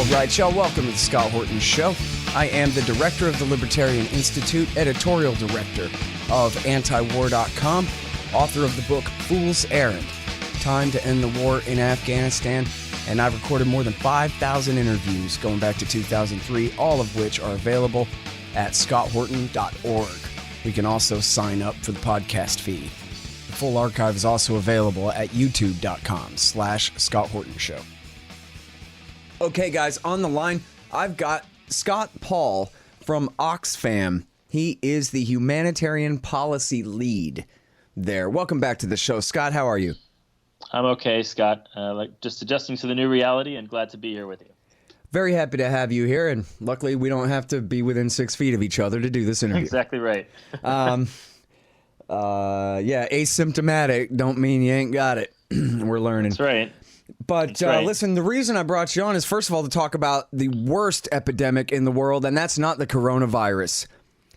All right, y'all, welcome to the Scott Horton Show. I am the director of the Libertarian Institute, editorial director of antiwar.com, author of the book Fool's Errand, Time to End the War in Afghanistan, and I've recorded more than 5,000 interviews going back to 2003, all of which are available at scotthorton.org. You can also sign up for the podcast feed. The full archive is also available at youtube.com/Scott Horton Show. Okay, guys, on the line, I've got Scott Paul from Oxfam. He is the humanitarian policy lead there. Welcome back to the show. Scott, how are you? I'm okay, Scott. Just adjusting to the new reality and glad to be here with you. Very happy to have you here, and luckily we don't have to be within 6 feet of each other to do this interview. Exactly right. Asymptomatic don't mean you ain't got it. We're learning. That's right. But listen, the reason I brought you on is, first of all, to talk about the worst epidemic in the world, and that's not the coronavirus.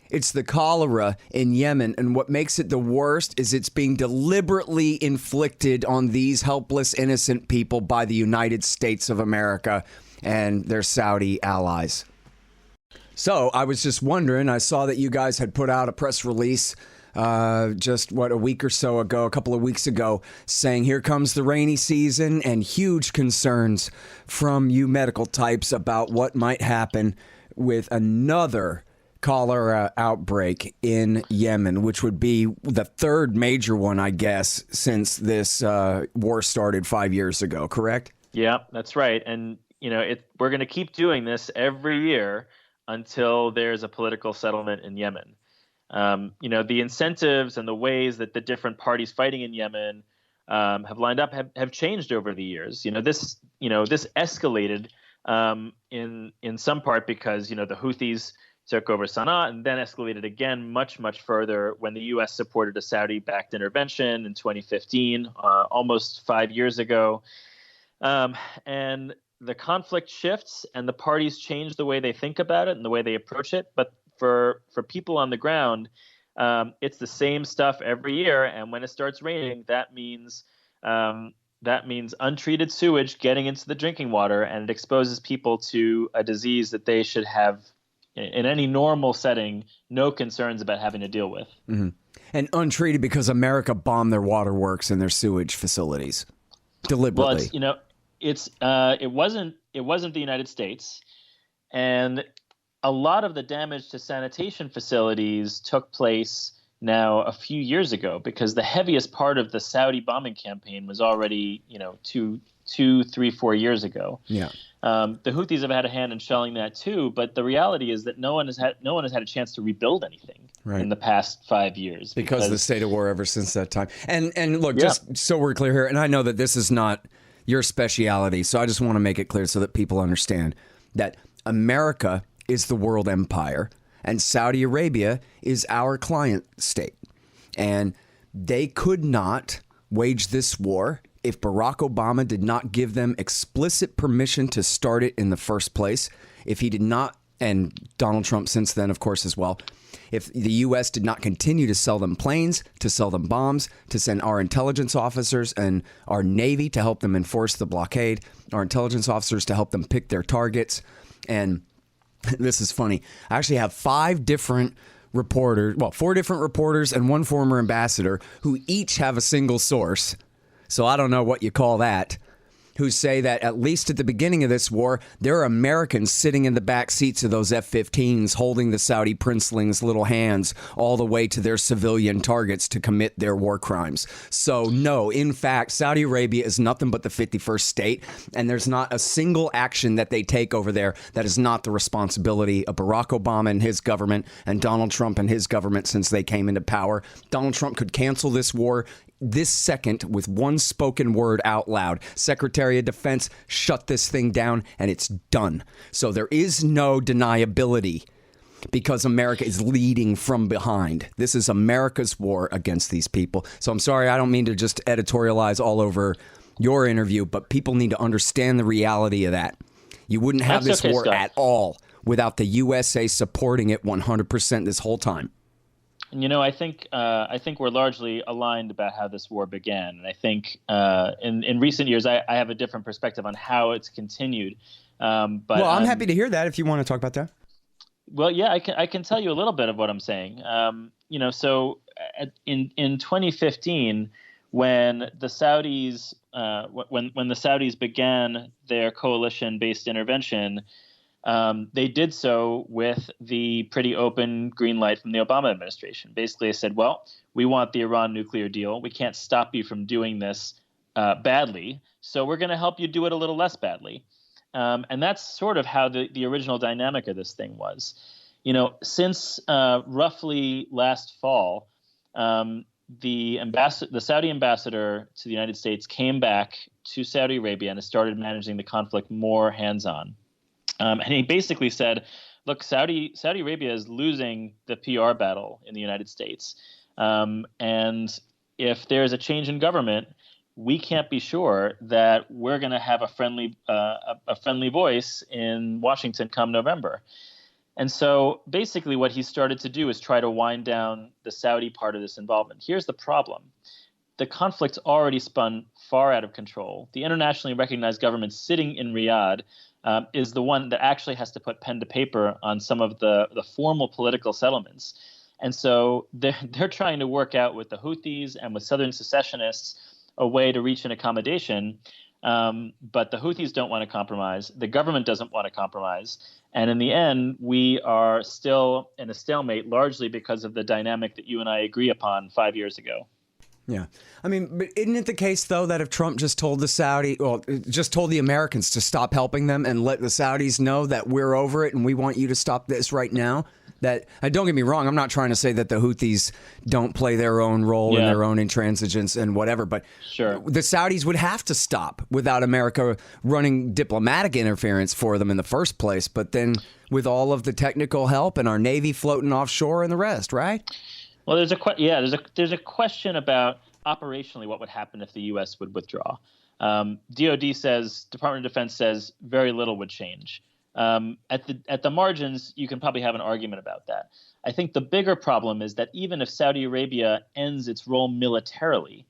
It's the cholera in Yemen, and what makes it the worst is it's being deliberately inflicted on these helpless, innocent people by the United States of America and their Saudi allies. So I was just wondering, I saw that you guys had put out a press release a week or so ago, a couple of weeks ago, saying here comes the rainy season, and huge concerns from you medical types about what might happen with another cholera outbreak in Yemen, which would be the third major one, I guess, since this war started 5 years ago, correct? Yeah, that's right. And, we're going to keep doing this every year until there's a political settlement in Yemen. The incentives and the ways that the different parties fighting in Yemen have lined up have changed over the years. This escalated in some part because, the Houthis took over Sana'a, and then escalated again much, much further when the U.S. supported a Saudi-backed intervention in 2015, almost 5 years ago. And the conflict shifts and the parties change the way they think about it and the way they approach it. But for people on the ground, it's the same stuff every year. And when it starts raining, that means untreated sewage getting into the drinking water, and it exposes people to a disease that they should have, in any normal setting, no concerns about having to deal with. Mm-hmm. And untreated because America bombed their waterworks and their sewage facilities deliberately. Well, it wasn't the United States, and a lot of the damage to sanitation facilities took place now a few years ago, because the heaviest part of the Saudi bombing campaign was already, 2, 3, 4 years ago. Yeah. The Houthis have had a hand in shelling that too, but the reality is that no one has had a chance to rebuild anything in the past 5 years because of the state of war ever since that time. And look, just so we're clear here, and I know that this is not your speciality, so I just want to make it clear so that people understand that America is the world empire and Saudi Arabia is our client state. And they could not wage this war if Barack Obama did not give them explicit permission to start it in the first place, if he did not, and Donald Trump since then, of course, as well, if the U.S. did not continue to sell them planes, to sell them bombs, to send our intelligence officers and our Navy to help them enforce the blockade, our intelligence officers to help them pick their targets. And this is funny. I actually have 4 different reporters and one former ambassador who each have a single source. So I don't know what you call that, who say that at least at the beginning of this war, there are Americans sitting in the back seats of those F-15s holding the Saudi princelings' little hands all the way to their civilian targets to commit their war crimes. So no, in fact, Saudi Arabia is nothing but the 51st state, and there's not a single action that they take over there that is not the responsibility of Barack Obama and his government and Donald Trump and his government since they came into power. Donald Trump could cancel this war this second with one spoken word out loud. Secretary of Defense, shut this thing down, and it's done. So there is no deniability because America is leading from behind. This is America's war against these people. So I'm sorry, I don't mean to just editorialize all over your interview, but people need to understand the reality of that. You wouldn't have this war at all without the USA supporting it 100% this whole time. And, I think we're largely aligned about how this war began. And I think in recent years, I have a different perspective on how it's continued. But Well, I'm happy to hear that if you want to talk about that. Well, yeah, I can tell you a little bit of what I'm saying. So in 2015, when the Saudis when the Saudis began their coalition-based intervention, they did so with the pretty open green light from the Obama administration. Basically, they said, "Well, we want the Iran nuclear deal. We can't stop you from doing this badly, so we're going to help you do it a little less badly." And that's sort of how the original dynamic of this thing was. Since roughly last fall, the Saudi ambassador to the United States came back to Saudi Arabia and has started managing the conflict more hands-on. And he basically said, "Look, Saudi Arabia is losing the PR battle in the United States, and if there is a change in government, we can't be sure that we're going to have a friendly voice in Washington come November." And so basically what he started to do is try to wind down the Saudi part of this involvement. Here's the problem. The conflict's already spun far out of control. The internationally recognized government sitting in Riyadh is the one that actually has to put pen to paper on some of the formal political settlements. And so they're trying to work out with the Houthis and with Southern secessionists a way to reach an accommodation. But the Houthis don't want to compromise. The government doesn't want to compromise. And in the end, we are still in a stalemate, largely because of the dynamic that you and I agree upon 5 years ago. Yeah. I mean, but isn't it the case, though, that if Trump just told just told the Americans to stop helping them and let the Saudis know that we're over it and we want you to stop this right now? That, don't get me wrong, I'm not trying to say that the Houthis don't play their own role in their own intransigence and whatever, but sure, the Saudis would have to stop without America running diplomatic interference for them in the first place. But then with all of the technical help and our Navy floating offshore and the rest, right? Well, there's a question about operationally what would happen if the U.S. would withdraw. DoD says, Department of Defense says, very little would change. At the margins, you can probably have an argument about that. I think the bigger problem is that even if Saudi Arabia ends its role militarily,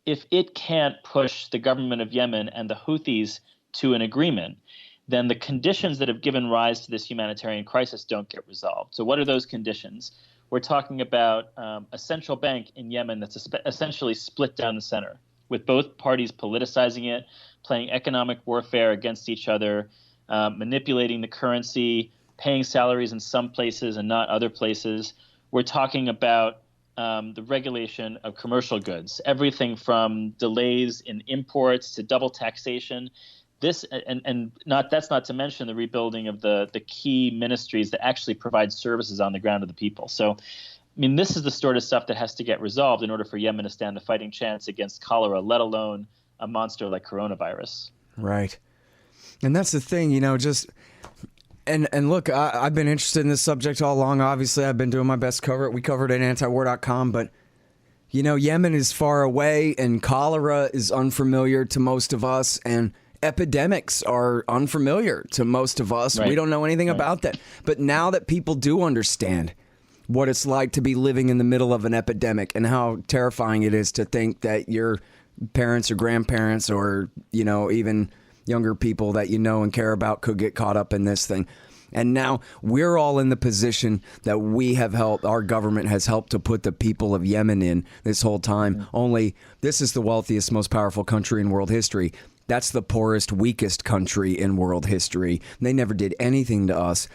if it can't push the government of Yemen and the Houthis to an agreement, then the conditions that have given rise to this humanitarian crisis don't get resolved. So what are those conditions? We're talking about a central bank in Yemen that's essentially split down the center, with both parties politicizing it, playing economic warfare against each other, manipulating the currency, paying salaries in some places and not other places. We're talking about the regulation of commercial goods, everything from delays in imports to double taxation. That's not to mention the rebuilding of the key ministries that actually provide services on the ground to the people. So, I mean, this is the sort of stuff that has to get resolved in order for Yemen to stand a fighting chance against cholera, let alone a monster like coronavirus. Right. And that's the thing, and look, I've been interested in this subject all along. Obviously, I've been doing my best to cover it. We covered it at antiwar.com, but Yemen is far away and cholera is unfamiliar to most of us, and epidemics are unfamiliar to most of us. Right. We don't know anything about that. But now that people do understand what it's like to be living in the middle of an epidemic and how terrifying it is to think that your parents or grandparents or, even younger people that and care about could get caught up in this thing. And now we're all in the position that we have helped, our government has helped to put the people of Yemen in this whole time. Mm-hmm. Only this is the wealthiest, most powerful country in world history. That's the poorest, weakest country in world history. They never did anything to us.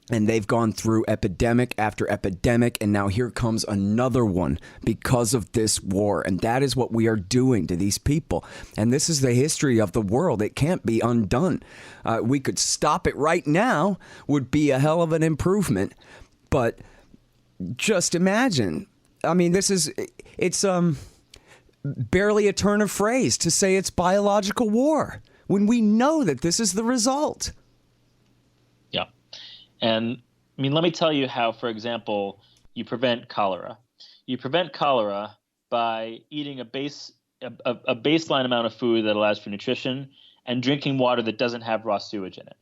And they've gone through epidemic after epidemic, and now here comes another one because of this war. And that is what we are doing to these people. And this is the history of the world. It can't be undone. We could stop it right now, would be a hell of an improvement. But just imagine. I mean, it's barely a turn of phrase to say it's biological war when we know that this is the result. Yeah. And I mean, let me tell you how, for example, you prevent cholera. You prevent cholera by eating a baseline amount of food that allows for nutrition and drinking water that doesn't have raw sewage in it.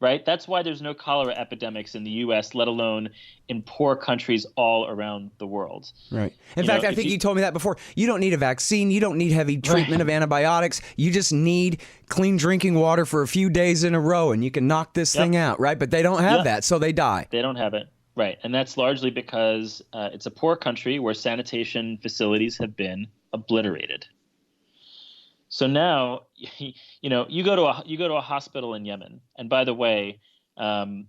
right? That's why there's no cholera epidemics in the U.S., let alone in poor countries all around the world. Right. In fact, I think you told me that before. You don't need a vaccine. You don't need heavy treatment of antibiotics. You just need clean drinking water for a few days in a row, and you can knock this thing out, right? But they don't have that, so they die. They don't have it. Right. And that's largely because it's a poor country where sanitation facilities have been obliterated. So now, you go to a hospital in Yemen, and by the way, over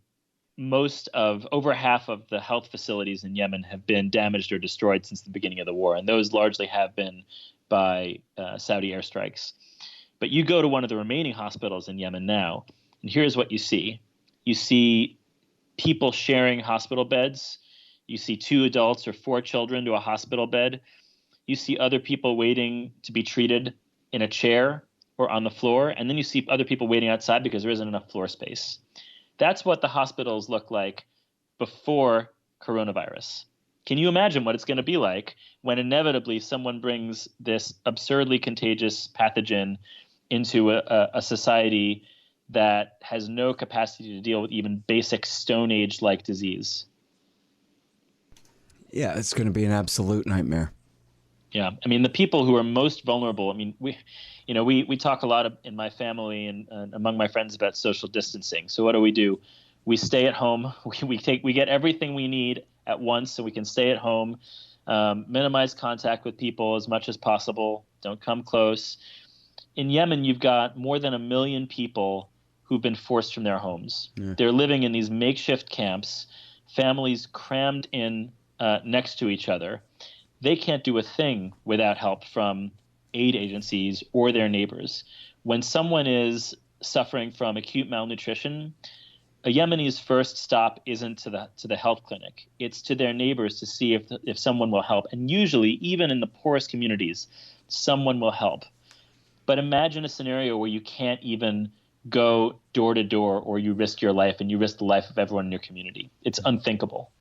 half of the health facilities in Yemen have been damaged or destroyed since the beginning of the war, and those largely have been by Saudi airstrikes. But you go to one of the remaining hospitals in Yemen now, and here's what you see: you see people sharing hospital beds. You see 2 adults or 4 children to a hospital bed. You see other people waiting to be treated in a chair or on the floor, and then you see other people waiting outside because there isn't enough floor space. That's what the hospitals look like before coronavirus. Can you imagine what it's going to be like when inevitably someone brings this absurdly contagious pathogen into a society that has no capacity to deal with even basic Stone Age-like disease? Yeah, it's going to be an absolute nightmare. Yeah, I mean, the people who are most vulnerable. I mean, we talk a lot in my family and among my friends about social distancing. So what do? We stay at home. We get everything we need at once, so we can stay at home, minimize contact with people as much as possible. Don't come close. In Yemen, you've got more than 1 million people who've been forced from their homes. Yeah. They're living in these makeshift camps, families crammed in next to each other. They can't do a thing without help from aid agencies or their neighbors. When someone is suffering from acute malnutrition, a Yemeni's first stop isn't to the health clinic. It's to their neighbors to see if someone will help. And usually, even in the poorest communities, someone will help. But imagine a scenario where you can't even go door to door, or you risk your life and you risk the life of everyone in your community. It's unthinkable.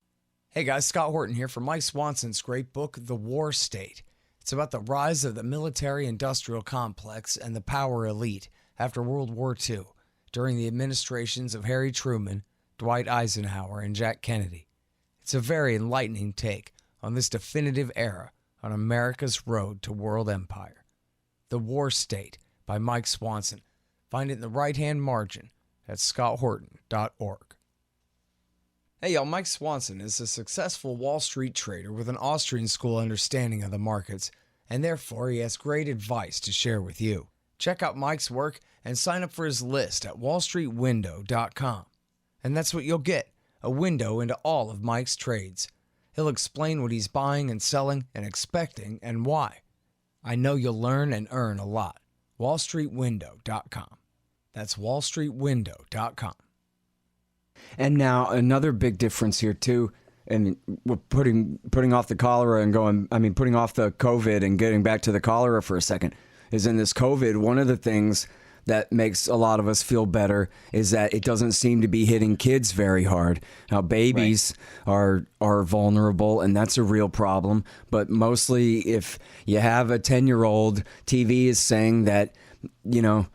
Hey guys, Scott Horton here for Mike Swanson's great book, The War State. It's about the rise of the military-industrial complex and the power elite after World War II, during the administrations of Harry Truman, Dwight Eisenhower, and Jack Kennedy. It's a very enlightening take on this definitive era on America's road to world empire. The War State by Mike Swanson. Find it in the right-hand margin at scotthorton.org. Hey y'all, Mike Swanson is a successful Wall Street trader with an Austrian school understanding of the markets, and therefore he has great advice to share with you. Check out Mike's work and sign up for his list at wallstreetwindow.com. And that's what you'll get, a window into all of Mike's trades. He'll explain what he's buying and selling and expecting and why. I know you'll learn and earn a lot. wallstreetwindow.com. That's wallstreetwindow.com. And now another big difference here too, and we're putting off the cholera and putting off the COVID and getting back to the cholera for a second, is in this COVID, one of the things that makes a lot of us feel better is that it doesn't seem to be hitting kids very hard. Now, babies are vulnerable, and that's a real problem. But mostly if you have a 10-year-old, TV is saying that,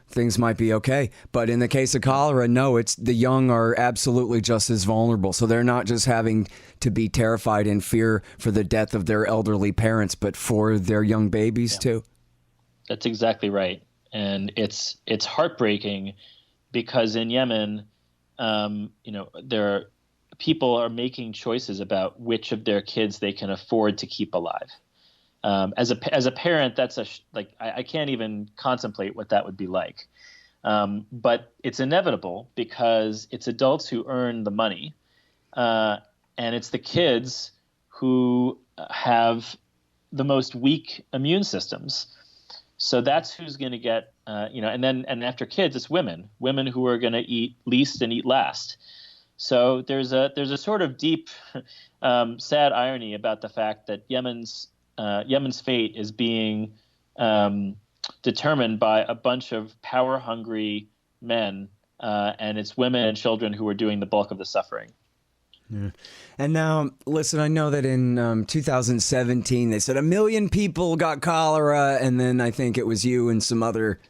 things might be okay. But in the case of cholera, no, it's the young are absolutely just as vulnerable. So they're not just having to be terrified and fear for the death of their elderly parents, but for their young babies too. That's exactly right. And it's heartbreaking because in Yemen, people are making choices about which of their kids they can afford to keep alive. As a parent, that's I can't even contemplate what that would be like. But it's inevitable because it's adults who earn the money, and it's the kids who have the most weak immune systems. So that's who's going to get, and after kids, it's women who are going to eat least and eat last. So there's a sort of deep, sad irony about the fact that Yemen's fate is being determined by a bunch of power-hungry men, and it's women and children who are doing the bulk of the suffering. Yeah. And now, listen, I know that in 2017 they said 1 million people got cholera, and then I think it was you and some other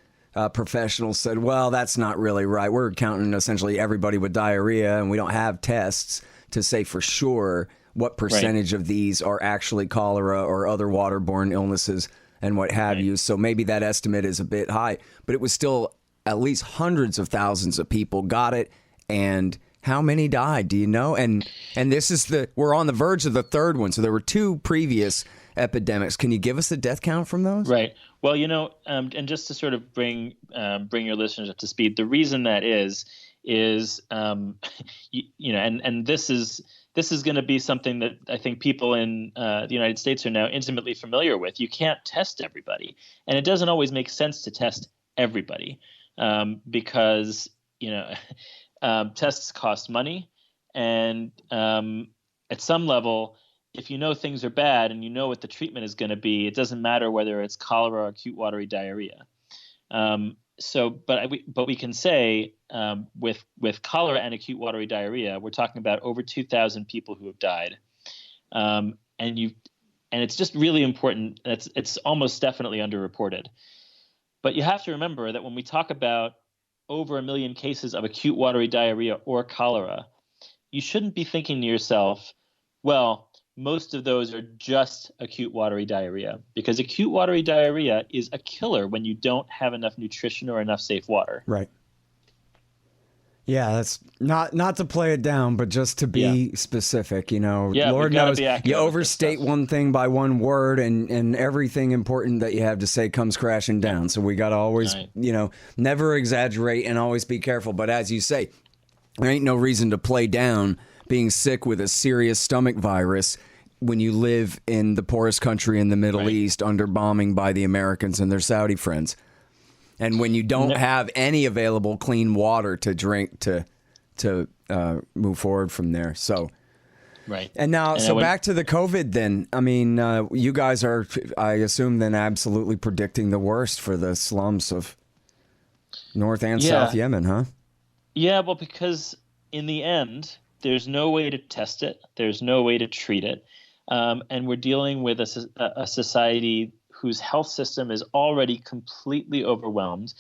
professionals said, well, that's not really right. We're counting essentially everybody with diarrhea, and we don't have tests to say for sure what percentage of these are actually cholera or other waterborne illnesses and what have you. So maybe that estimate is a bit high, but it was still at least hundreds of thousands of people got it. And how many died? Do you know? And this is we're on the verge of the third one. So there were two previous epidemics. Can you give us the death count from those? Right. Well, and just to sort of bring your listeners up to speed, the reason that is and this is going to be something that I think people in the United States are now intimately familiar with. You can't test everybody, and it doesn't always make sense to test everybody because tests cost money, and at some level, if you know things are bad and you know what the treatment is going to be, it doesn't matter whether it's cholera or acute watery diarrhea. But we can say with cholera and acute watery diarrhea, we're talking about over 2,000 people who have died, and it's just really important. It's almost definitely underreported. But you have to remember that when we talk about over 1 million cases of acute watery diarrhea or cholera, you shouldn't be thinking to yourself, well, most of those are just acute watery diarrhea, because acute watery diarrhea is a killer when you don't have enough nutrition or enough safe water. Right. Yeah, that's not to play it down, but just to be specific, Lord knows you overstate one thing by one word and everything important that you have to say comes crashing down. So we got to always, never exaggerate and always be careful. But as you say, there ain't no reason to play down being sick with a serious stomach virus when you live in the poorest country in the Middle East under bombing by the Americans and their Saudi friends. And when you don't have any available clean water to drink to move forward from there. So, And now, back to the COVID then. I mean, you guys are, I assume, then absolutely predicting the worst for the slums of North and South Yemen, huh? Yeah, well, because in the end, there's no way to test it. There's no way to treat it. And we're dealing with a society whose health system is already completely overwhelmed,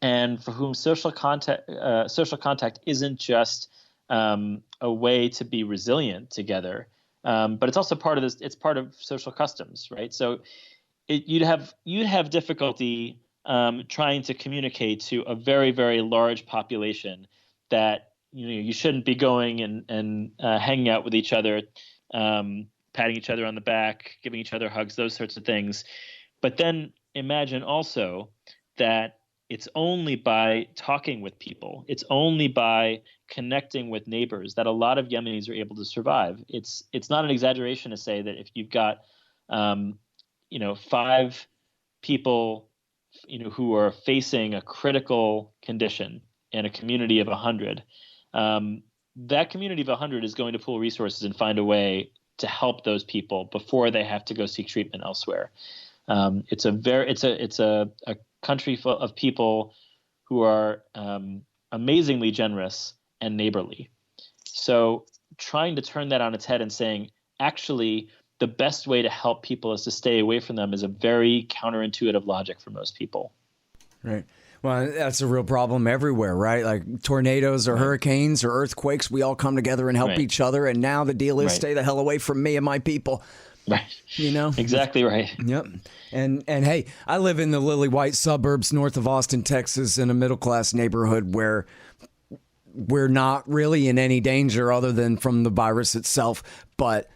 and for whom social contact isn't just a way to be resilient together, but it's also part of this. It's part of social customs, right? So you'd have difficulty trying to communicate to a very, very large population that you shouldn't be going and hanging out with each other, patting each other on the back, giving each other hugs, those sorts of things. But then imagine also that it's only by talking with people, it's only by connecting with neighbors that a lot of Yemenis are able to survive. It's not an exaggeration to say that if you've got 5 people who are facing a critical condition in a community of 100, that community of 100 is going to pool resources and find a way to help those people before they have to go seek treatment elsewhere. It's a country full of people who are amazingly generous and neighborly. So trying to turn that on its head and saying, actually, the best way to help people is to stay away from them is a very counterintuitive logic for most people. Right. Well, that's a real problem everywhere, right? Like tornadoes or hurricanes or earthquakes, we all come together and help each other. And now the deal is stay the hell away from me and my people. Right. Exactly right. Yep. And hey, I live in the lily white suburbs north of Austin, Texas, in a middle class neighborhood where we're not really in any danger other than from the virus itself. But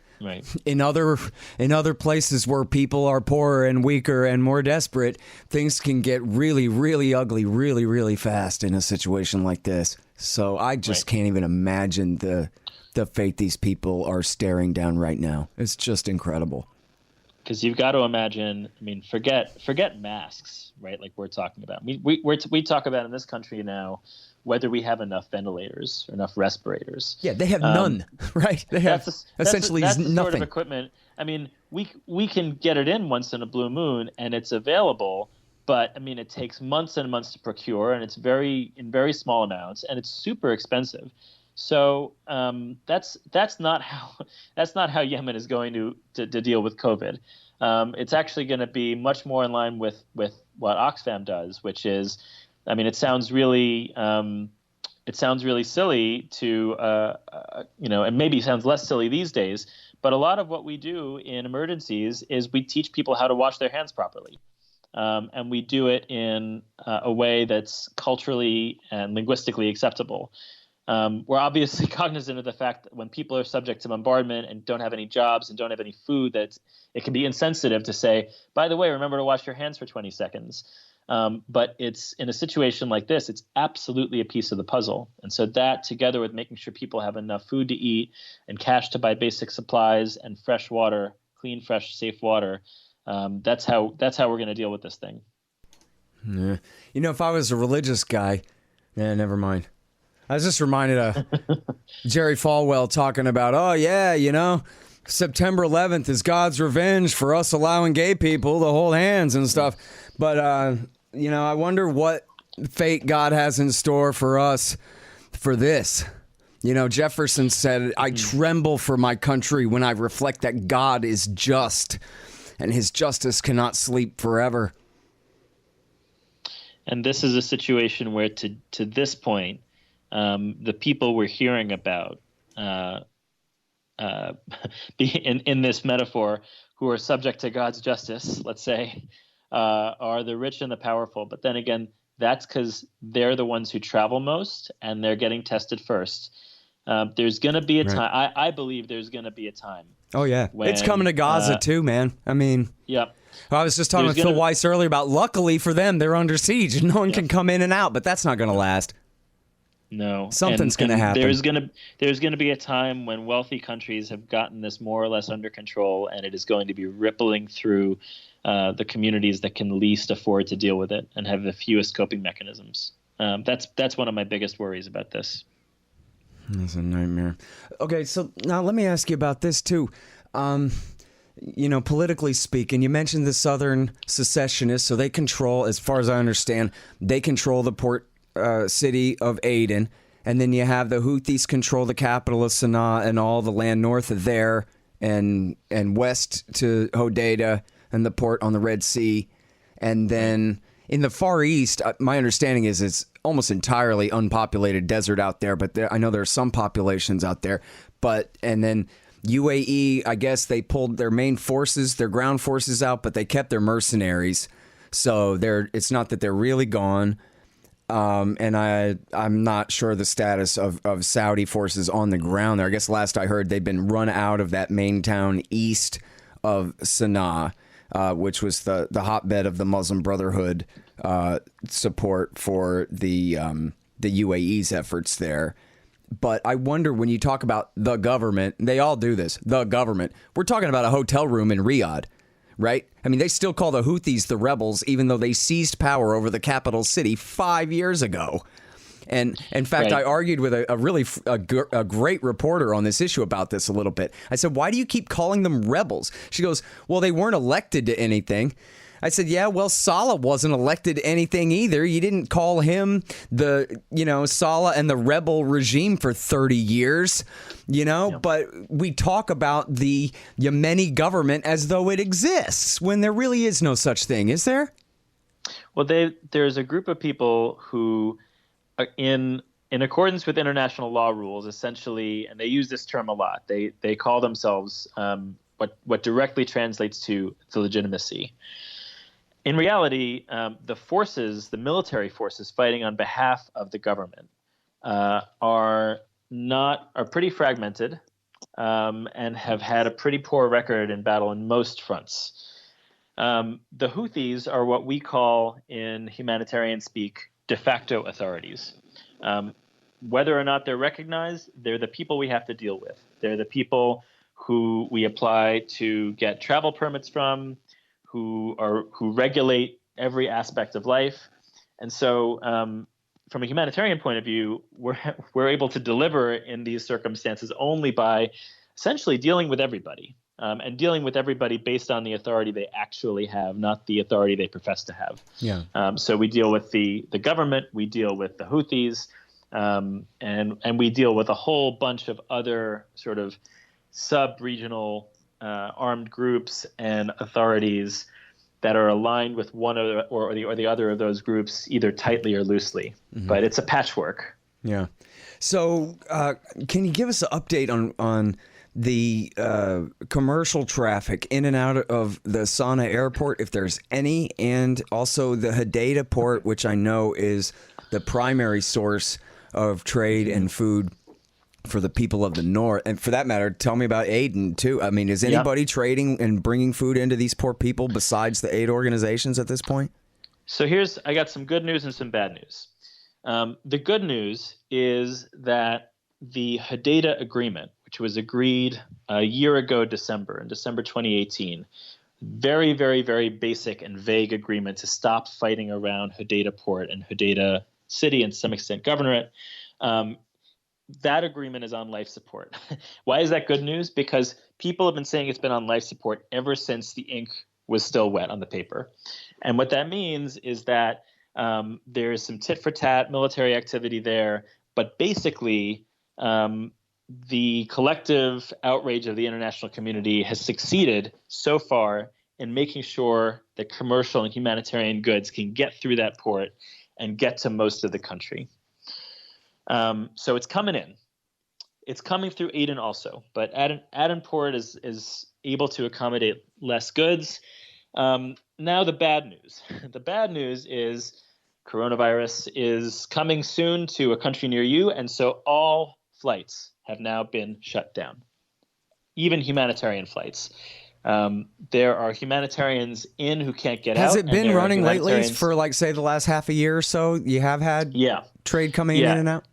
in other places where people are poorer and weaker and more desperate, things can get really, really ugly really, really fast in a situation like this. So I just can't even imagine the fate these people are staring down right now. It's just incredible. Because you've got to imagine, forget masks, right? Like we're talking about. We talk about in this country now whether we have enough ventilators or enough respirators. Yeah, they have none, right? They have essentially that's nothing. The sort of equipment. I mean, we can get it in once in a blue moon, and it's available. But I mean, it takes months and months to procure, and it's in very small amounts, and it's super expensive. So that's not how Yemen is going to deal with COVID. It's actually going to be much more in line with what Oxfam does, which is, I mean, it sounds really silly to and maybe sounds less silly these days. But a lot of what we do in emergencies is we teach people how to wash their hands properly. And we do it in a way that's culturally and linguistically acceptable. We're obviously cognizant of the fact that when people are subject to bombardment and don't have any jobs and don't have any food, that it can be insensitive to say, by the way, remember to wash your hands for 20 seconds. But it's in a situation like this, it's absolutely a piece of the puzzle. And so that, together with making sure people have enough food to eat and cash to buy basic supplies and fresh water, clean, fresh, safe water, that's how we're going to deal with this thing. Yeah. If I was a religious guy, never mind. I was just reminded of Jerry Falwell talking about, September 11th is God's revenge for us allowing gay people to hold hands and stuff. But, I wonder what fate God has in store for us for this. Jefferson said, I tremble for my country when I reflect that God is just and his justice cannot sleep forever. And this is a situation where to this point, the people we're hearing about in this metaphor who are subject to God's justice, let's say, are the rich and the powerful. But then again, that's because they're the ones who travel most and they're getting tested first. There's going to be a time. I believe there's going to be a time. Oh, yeah. It's coming to Gaza, too, man. I mean, yep. I was just talking with Phil Weiss earlier about, luckily for them, they're under siege and no one can come in and out, but that's not going to last. No. Something's going to happen. There's going to be a time when wealthy countries have gotten this more or less under control, and it is going to be rippling through the communities that can least afford to deal with it and have the fewest coping mechanisms. That's one of my biggest worries about this. That's a nightmare. Okay, so now let me ask you about this too. Politically speaking, you mentioned the Southern secessionists, so they control, as far as I understand, they control the port city of Aden, and then you have the Houthis control the capital of Sana'a and all the land north of there and west to Hodeidah and the port on the Red Sea. And then in the Far East, my understanding is it's almost entirely unpopulated desert out there, but I know there are some populations out there. And then UAE, I guess they pulled their main forces, their ground forces out, but they kept their mercenaries. So it's not that they're really gone. And I'm not sure the status of Saudi forces on the ground there. I guess last I heard they'd been run out of that main town east of Sana'a, which was the hotbed of the Muslim Brotherhood support for the UAE's efforts there. But I wonder, when you talk about the government, they all do this, the government. We're talking about a hotel room in Riyadh, right? I mean, they still call the Houthis the rebels, even though they seized power over the capital city 5 years ago. And in fact, I argued with a great reporter on this issue about this a little bit. I said, why do you keep calling them rebels? She goes, well, they weren't elected to anything. I said, yeah, well, Saleh wasn't elected to anything either. You didn't call him Saleh and the rebel regime for 30 years, but we talk about the Yemeni government as though it exists when there really is no such thing, is there? Well, there's a group of people who, in accordance with international law rules, essentially, and they use this term a lot, they call themselves what directly translates to legitimacy. In reality, the military forces fighting on behalf of the government are pretty fragmented and have had a pretty poor record in battle in most fronts. The Houthis are what we call in humanitarian speak de facto authorities. Whether or not they're recognized, they're the people we have to deal with. They're the people who we apply to get travel permits from, who regulate every aspect of life. And so from a humanitarian point of view, we're able to deliver in these circumstances only by essentially dealing with everybody, and dealing with everybody based on the authority they actually have, not the authority they profess to have. Yeah. So we deal with the government, we deal with the Houthis, And we deal with a whole bunch of other sort of sub-regional armed groups and authorities that are aligned with one or the other of those groups, either tightly or loosely. But it's a patchwork. Yeah. So can you give us an update on the commercial traffic in and out of the Sana'a airport, if there's any, and also the Hodeidah port, which I know is the primary source of trade and food for the people of the north, and for that matter, tell me about Aden too. I mean, is anybody trading and bringing food into these poor people besides the aid organizations at this point? So I got some good news and some bad news. The good news is that the Hodeidah agreement, which was agreed a year ago, in December 2018, very, very, very basic and vague agreement to stop fighting around Hodeidah port and Hodeidah city and to some extent governorate. That agreement is on life support. Why is that good news? Because people have been saying it's been on life support ever since the ink was still wet on the paper. And what that means is that there is some tit for tat military activity there, but basically the collective outrage of the international community has succeeded so far in making sure that commercial and humanitarian goods can get through that port and get to most of the country. So it's coming in. It's coming through Aden also, but Aden port is able to accommodate less goods. Now the bad news. The bad news is coronavirus is coming soon to a country near you, and so all flights have now been shut down, even humanitarian flights. There are humanitarians in who can't get out. Has it been running lately for, like, say, the last half a year or so? You have had trade coming in and out?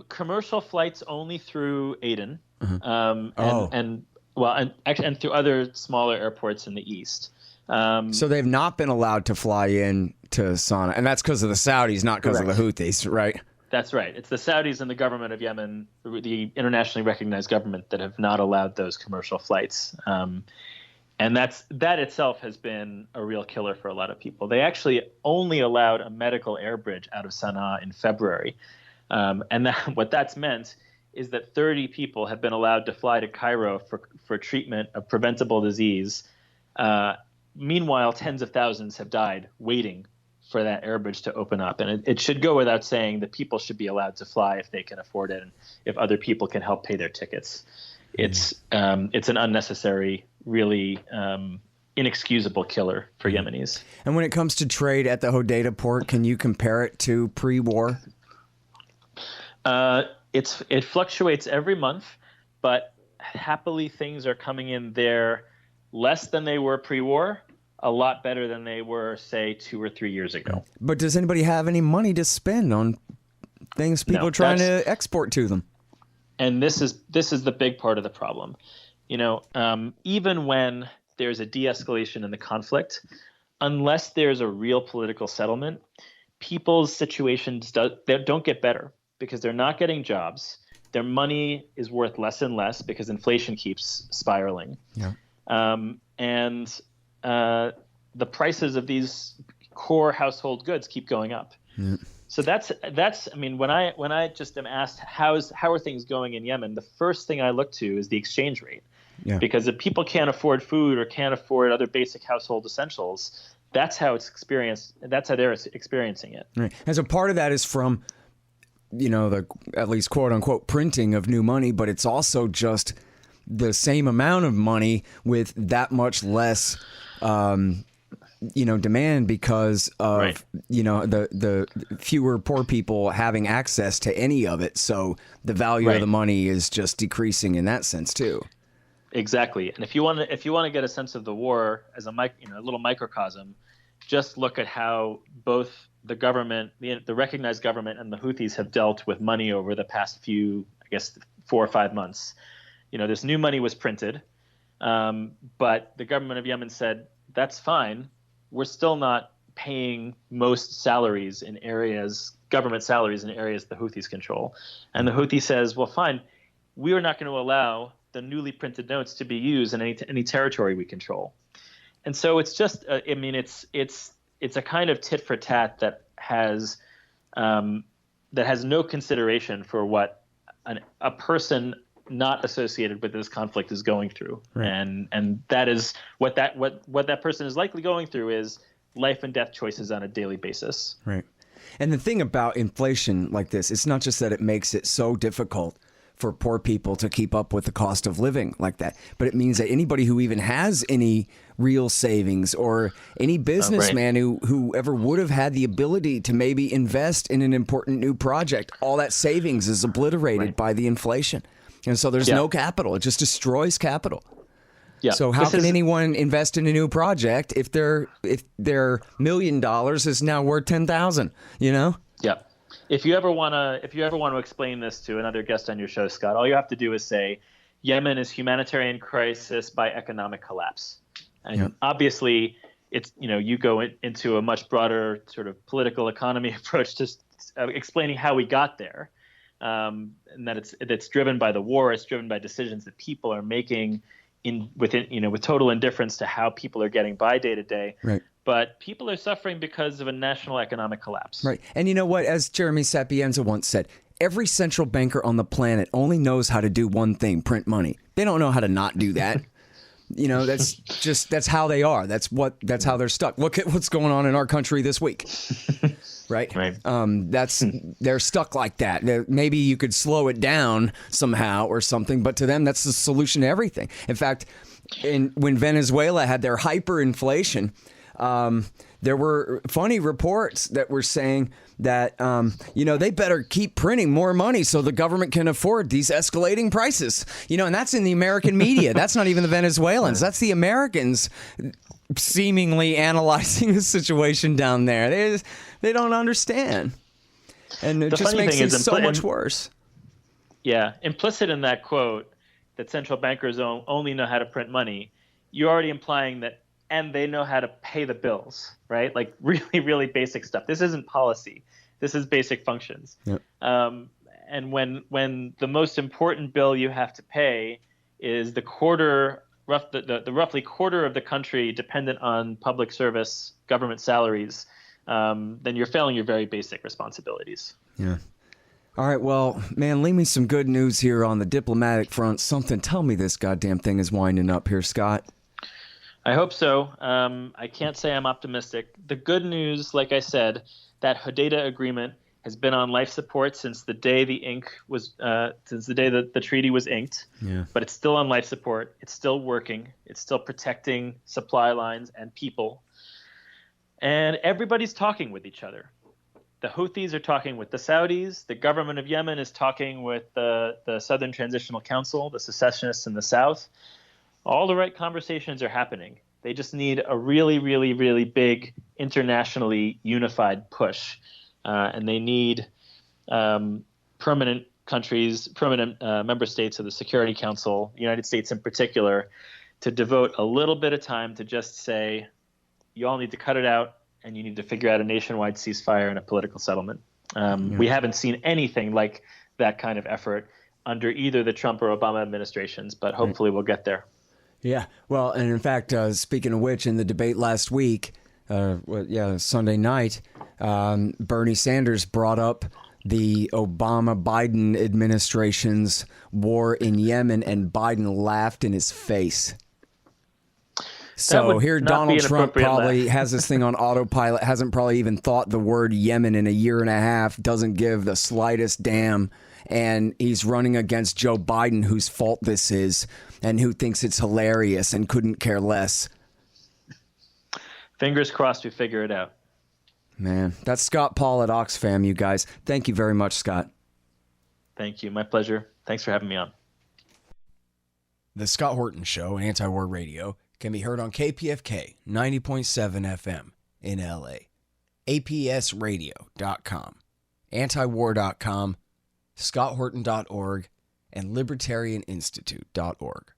Commercial flights only through Aden, and through other smaller airports in the east. So they've not been allowed to fly in to Sana'a, and that's because of the Saudis, not because of the Houthis, right? That's right. It's the Saudis and the government of Yemen, the internationally recognized government, that have not allowed those commercial flights. And that itself has been a real killer for a lot of people. They actually only allowed a medical air bridge out of Sana'a in February. What that's meant is that 30 people have been allowed to fly to Cairo for treatment of preventable disease. Meanwhile, tens of thousands have died waiting for that air bridge to open up. And it should go without saying that people should be allowed to fly if they can afford it and if other people can help pay their tickets. It's an unnecessary, really inexcusable killer for Yemenis. And when it comes to trade at the Hodeidah port, can you compare it to pre-war? It fluctuates every month, but happily things are coming in there less than they were pre-war, a lot better than they were, say, 2 or 3 years ago. But does anybody have any money to spend on things people are trying to export to them? And this is the big part of the problem. Even when there's a de-escalation in the conflict, unless there's a real political settlement, people's situations don't get better because they're not getting jobs. Their money is worth less and less because inflation keeps spiraling. Yeah. The prices of these core household goods keep going up. Yeah. So that's I mean, when I just am asked how are things going in Yemen, the first thing I look to is the exchange rate. Yeah. Because if people can't afford food or can't afford other basic household essentials, that's how it's experienced. That's how they're experiencing it. Right. And so part of that is from, the at least quote unquote printing of new money, but it's also just the same amount of money with that much less, demand because of, the fewer poor people having access to any of it. So the value of the money is just decreasing in that sense too. Exactly. And if you want to get a sense of the war as a little microcosm, just look at how both the government, the recognized government, and the Houthis have dealt with money over the past 4 or 5 months. This new money was printed, but the government of Yemen said, that's fine. We're still not paying most salaries in areas, government salaries in areas the Houthis control. And the Houthi says, well, fine, we are not going to allow the newly printed notes to be used in any territory we control. And so it's just, it's a kind of tit for tat that has that has no consideration for what a person not associated with this conflict is going through. Right. And that is what that person is likely going through is life and death choices on a daily basis. Right. And the thing about inflation like this, it's not just that it makes it so difficult for poor people to keep up with the cost of living like that, but it means that anybody who even has any real savings or any businessman who ever would have had the ability to maybe invest in an important new project, all that savings is obliterated by the inflation. And so there's no capital. It just destroys capital. Yeah. So how can anyone invest in a new project if their $1 million is now worth 10,000, you know? Yeah. If you ever want to explain this to another guest on your show, Scott, all you have to do is say Yemen is humanitarian crisis by economic collapse. And obviously it's, you go into a much broader sort of political economy approach to explaining how we got there. And that it's driven by the war. It's driven by decisions that people are making with total indifference to how people are getting by day to day. Right. But people are suffering because of a national economic collapse. Right. And you know what? As Jeremy Sapienza once said, every central banker on the planet only knows how to do one thing, print money. They don't know how to not do that. That's how they are. That's how they're stuck. Look at what's going on in our country this week. Right. They're stuck like that. Maybe you could slow it down somehow or something, but to them, that's the solution to everything. In fact, when Venezuela had their hyperinflation, there were funny reports that were saying that, they better keep printing more money so the government can afford these escalating prices. And that's in the American media. That's not even the Venezuelans. That's the Americans seemingly analyzing the situation down there. They don't understand. And it just makes it so much worse. Yeah. Implicit in that quote that central bankers only know how to print money, you're already implying that and they know how to pay the bills, right? Like really, really basic stuff. This isn't policy. This is basic functions. Yep. And when the most important bill you have to pay is the roughly quarter of the country dependent on public service government salaries, then you're failing your very basic responsibilities. Yeah. All right. Well, man, leave me some good news here on the diplomatic front. Tell me this goddamn thing is winding up here, Scott. I hope so. I can't say I'm optimistic. The good news, like I said, that Hodeidah agreement has been on life support since the day that the treaty was inked. Yeah. But it's still on life support. It's still working. It's still protecting supply lines and people. And everybody's talking with each other. The Houthis are talking with the Saudis. The government of Yemen is talking with the Southern Transitional Council, the secessionists in the south. All the right conversations are happening. They just need a really, really, really big internationally unified push. And they need permanent member states of the Security Council, the United States in particular, to devote a little bit of time to just say, you all need to cut it out and you need to figure out a nationwide ceasefire and a political settlement. We haven't seen anything like that kind of effort under either the Trump or Obama administrations, but hopefully we'll get there. Yeah. Well, and in fact, speaking of which, in the debate last week, Sunday night, Bernie Sanders brought up the Obama-Biden administration's war in Yemen, and Biden laughed in his face. So here Donald Trump probably has this thing on autopilot, hasn't probably even thought the word Yemen in a year and a half, doesn't give the slightest damn, and he's running against Joe Biden, whose fault this is, and who thinks it's hilarious and couldn't care less. Fingers crossed we figure it out. Man, that's Scott Paul at Oxfam, you guys. Thank you very much, Scott. Thank you. My pleasure. Thanks for having me on. The Scott Horton Show, Anti-War Radio, can be heard on KPFK 90.7 FM in LA, APSradio.com, antiwar.com, scotthorton.org, and libertarianinstitute.org.